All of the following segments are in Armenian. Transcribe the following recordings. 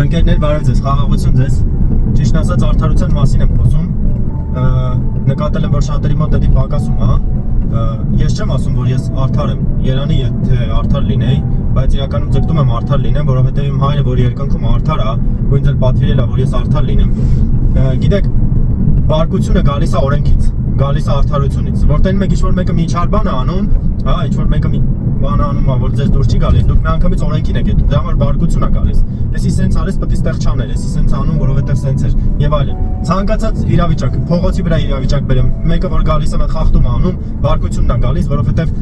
Ընկերներ, բարև ձեզ, խաղաղություն ձեզ։ Ճիշտ ասած արդարության մասին եմ խոսում։ Նկատել եմ, որ շատերի մոտ դա պակասում, հա։ Ես չեմ ասում, որ ես արդար եմ։ Երանի եթե արդար լինեի, բայց իրականում ձգտում եմ արդար լինեմ, որովհետև իմ հայրը, որ երկնքում արդար է, ու ինձ էլ պատվիրել է, որ ես արդար լինեմ։ Գիտեք, բարկությունը գալիս է օրենքից, գալիս է արդարությունից, որտեղ մեկ ինչ-որ մեկը մի չար բան է անում, հա, ինչ-որ մեկը մի բան անում է, որ ձեզ դուր չի գալիս, դուք միանգամից օրենքին եք ետ, դրա համար բարկություն է գալիս։ Էսի սենց արես պետք է ստեղ չաներ, էսի սենց անում, որովհետև սենց էր եւ այլն։ Ցանկացած իրավիճակ, փողոցի վրա իրավիճակ բերեմ, մեկը որ գալիս է մտ խախտում է անում, բարկությունն է գալիս, որովհետև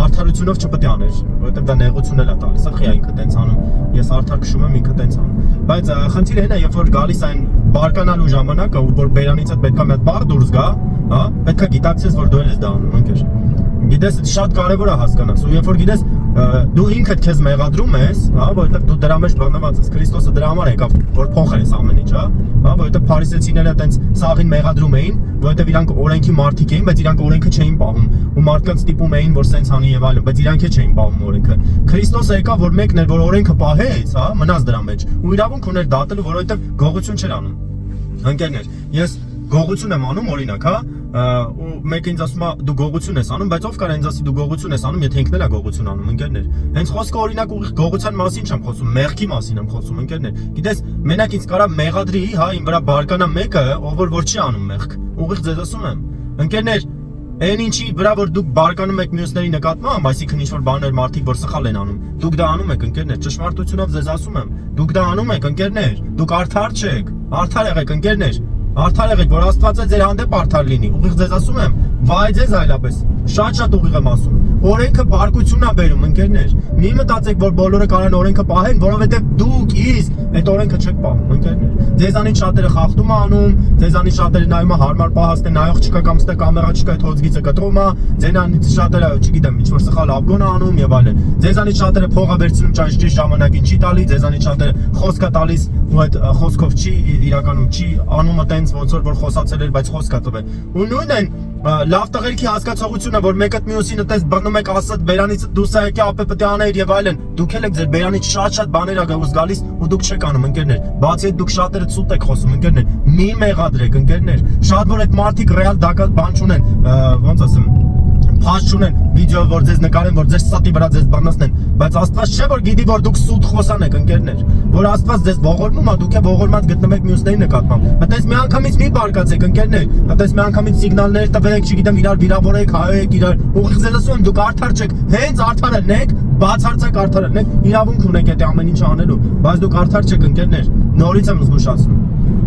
արդարությունով չպետք է աներ, որովհետև դա նեղություն էլ է տալիս, ախ ինքը տենց անում, ես արդար քշում եմ, ինքը տենց անում։ Բայց խնդիրը այն է, երբ որ գալիս այն բարկանալու ժամանակը, ու որ բերանից պետք է մի հատ բառ դուրս գա, հա, պետք է գիտակցես, որ դու ես դա անում, ընկեր։ Գիտես, շատ կարևոր է հասկանաս, ու երբ որ գիտես, դու ինքդ քեզ մեղադրում ես, հա, որովհետև դու դրա մեջ բռնված ես, Քրիստոսը դրա համար եկավ, որ փոխես ամեն ինչ, հա, որովհետև փարիսեցիները տենց սաղին մեղադրում էին, որովհետև իրանք օրենքի մարդիկ էին, բայց իրանք օրենքը չէին պահում, ու մարդկանց տիպում էին, որ սենց անի եւ այլն, բայց իրանք չէին պահում օրենքը։ Քրիստոսը եկավ, որ մեկն էր, որ օրենքը պահեց, հա, մնաց դրա մեջ, ու իրավունք ուներ դատելու, որովհետև գողություն չէր անում։ Ընկերներ, ես գողություն եմ անում, օրինակ, հա, ու մեկը ինձ ասում է դու գողություն ես անում, բայց ով կարա ինձ ասի դու գողություն ես անում, եթե ինքն էլ է գողություն անում, ընկերներ։ Հենց խոսքը օրինակ ուղիղ գողության մասին չեմ խոսում, մեղքի մասին եմ խոսում, ընկերներ։ Գիտես, մենակ ինձ կարա մեղադրի, հա, իմ վրա բարկանա մեկը, ով որ չի անում մեղք։ Ուղիղ ձեզ ասում եմ, ընկերներ, այն ինչի վրա որ դուք բարկանում եք մյուսների նկատմամբ, այսինքն ինչ որ բաներ մարդիկ որ սխալ են անում, դուք դա անում եք, ընկերներ, ճշմարտությունով ձեզ ասում եմ, դուք դա անում եք, ընկերներ, դուք արդար չեք, արդար եղեք, ընկերներ։ Արդար եղեք, որ Աստվածը ձեր հանդեպ արդար լինի։ Ուղիղ ձեզ ասում եմ, վայ ձեզ այլապես։ Շատ ուղիղ եմ ասում։ Օրենքը բարկություն է բերում, ընկերներ։ Մի մտածեք, որ բոլորը կարան օրենքը պահեն, որովհետև դուք իսկ այդ օրենքը չեք պահում, ընկերներ։ Ձեզանից շատերը խախտում են անում, ձեզանից շատերը նայում են հարմար պահաստ են, նայող չկա կամ ստե կամերա չկա, այդ հոծգիծը կտրում է, ձեզանից շատերը, չգիտեմ, ինչ որ սխալ աբգոն անում եւ այլն։ Ձեզանից շատերը փողը վերցնում ճիշտ ժամանակին չի տալի, ձեզանից շատերը խոսք է տալիս ու այդ խոսքով չի իրականում չի անումը տենց ոնց որ խոսացել էր, բայց խոսք է տվել։ Ու նույնն են լավ տղերքի հասկացողությունը, որ մեկը մյուսին այդպես բռնում եք, ասած բերանից դուրս է եկի ապե պետք է աներ եւ այլն։ Դուք եք ձեր բերանից շատ բաներ ա գալիս ու դուք չեք անում, ընկերներ։ Բացի այդ դուք շատերը ցուտ եք խոսում, ընկերներ։ Մի մեղադրեք, ընկերներ։ Շատ որ այդ մարդիկ ռեալ դակած բան չունեն, ոնց ասեմ, փաշ չունեն վիդեո որ ձեզ նկարեն, որ ձեր ստատի վրա ձեզ բռնացնեն, բայց Աստված չէ որ գիտի որ դուք սուտ խոսան եք, ընկերներ, որ Աստված ձեզ ողորմում է, դուք է ողորմած գտնում եք մյուսների նկատմամբ։ Այդպես մի անգամից մի բարկացեք, ընկերներ, այդպես մի անգամից սիգնալներ տվեք, չգիտեմ, իրար վիրավորեք, հայեք իրար, ուղիղ ձեզ ասում եմ, դուք արդար չեք, հենց արդար եք, բացարձակ արդար եք, իրավունք ունեք այդ ամեն ինչ անելու, բայց դուք արդար չեք, ընկերներ, նորից եմ զգուշացնում։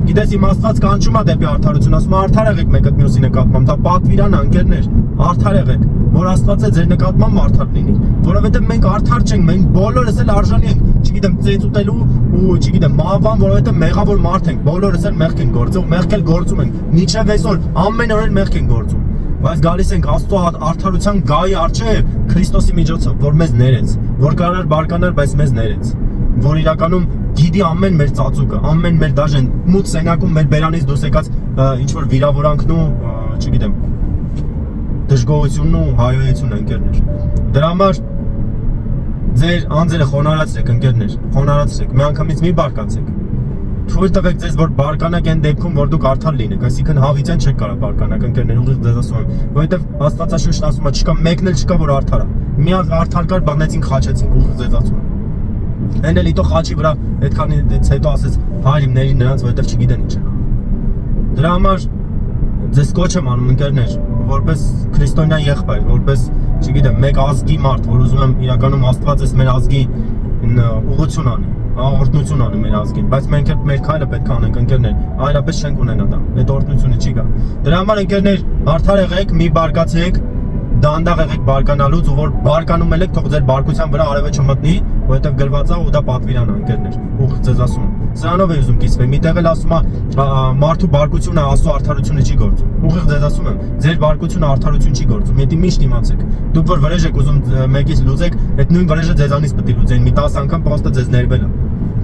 Գիտես իմ Աստված կանչում է դեպի արդարություն, ասում է արդար եղեք մեկը մյուսի նկատմամբ, դա պատվիրան է, ընկերներ, արդար եղեք, որ Աստվածը ձեր նկատմամբ արդար լինի, որովհետև մենք արդար չենք, մենք բոլորս էլ արժանի ենք, չգիտեմ, ծեծ ուտելու ու չգիտեմ, մահվան, որովհետև մեղավոր մարդ ենք, բոլորս էլ մեղք ենք գործում, մեղք էլ գործում ենք, մինչև այսօր ամեն օր էլ մեղք ենք գործում, բայց գալիս ենք Աստծո արդարության գահի առջև Քրիստոսի միջոցով, որ մեզ ներեց, որ կարար բարկանար, բայց մեզ ներեց, որ իրականում գիտի ամեն մեր ծածուկը, ամեն մեր դաժան մութ սենակում մեր բերանից դուրս եկած ինչ որ վիրավորանքն ու, չգիտեմ, դժգոհությունն ու հայոյությունը, ընկերներ։ Դրա համար ձեր անձերը խոնարհացրեք, ընկերներ, խոնարհացրեք, միանգամից մի բարկացեք։ Թույլ տվեք ձեզ, որ բարկանաք այն դեպքում, որ դուք արդար լինեք, այսինքն հավիտյան չեք կարող բարկանաք, ընկերներ, ուղիղ ձեզ ասում եմ, որովհետև Աստվածաշունչն ասում է, չկա մեկն էլ չկա, որ արդար է։ Մի արդար կար, բռնեցին, խաչեցին, ուղիղ ձեզ ասում եմ։ Այն էլ իտո խաչի վրա այդքանից հետո ասեց հայր իմներին նրանց, որովհետև չգիտեն ինչ են անում։ Դրա համար ձեզ կոչ եմ անում, ընկերներ, որպես քրիստոնյա եղբայր, որպես, չգիտեմ, մեկ ազգի մարդ, որ ուզում եմ իրականում Աստված էս մեր ազգի ուղղություն անի, օրհնություն անի մեր ազգին, բայց մենք էլ մեր քայլը պետք է անենք, ընկերներ, այլապես չենք ունենա դա, այդ օրհնությունը չի գա։ Դրա համար ընկերներ, արդար եղեք, մի բարկացեք, դանդաղ եղեք բարկանալուց ու որ բարկանում եք, թող ձեր բարկության վրա արևը չմտնի, որովհետև գրված է ու դա պատվիրան է, ընկերներ, ուղիղ ձեզ ասում եմ։ Սրանով է ուզում կիսվել, միտեղ էլ ասում է մարդու բարկությունը Աստծո արդարությունը չի գործում։ Ուղիղ ձեզ ասում եմ, ձեր բարկությունը արդարություն չի գործում, եթե միշտ իմացեք։ Դուք որ վրեժ եք ուզում մեկից լուծեք, այդ նույն վրեժը ձեզանից պետք է լուծեն, մի 10 անգամ պրոստը ձեզ ներվել է։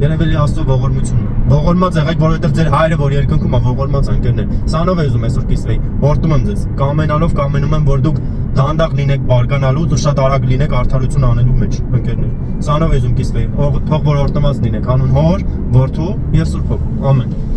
Երևելի Աստծո ողորմությունն է։ Ողորմած եղեք, որովհետև ձեր հայրը, որ երկնքում է, ողորմած է, ընկերներ։ Սրանով է ուզում այսօր կիսվեի։ Օրհնում եմ ձեզ։ Կամենալով կամենում եմ, որ դուք դանդաղ լինեք բարգանալուց ու շատ արագ լինեք արդարություն անելու մեջ, ընկերներ։ Սանով եզում կիսվեի, թող որ օրտնված լինեք, անուն Հոր, Որդու եւ Սուրբ Հոգու։ Ամեն։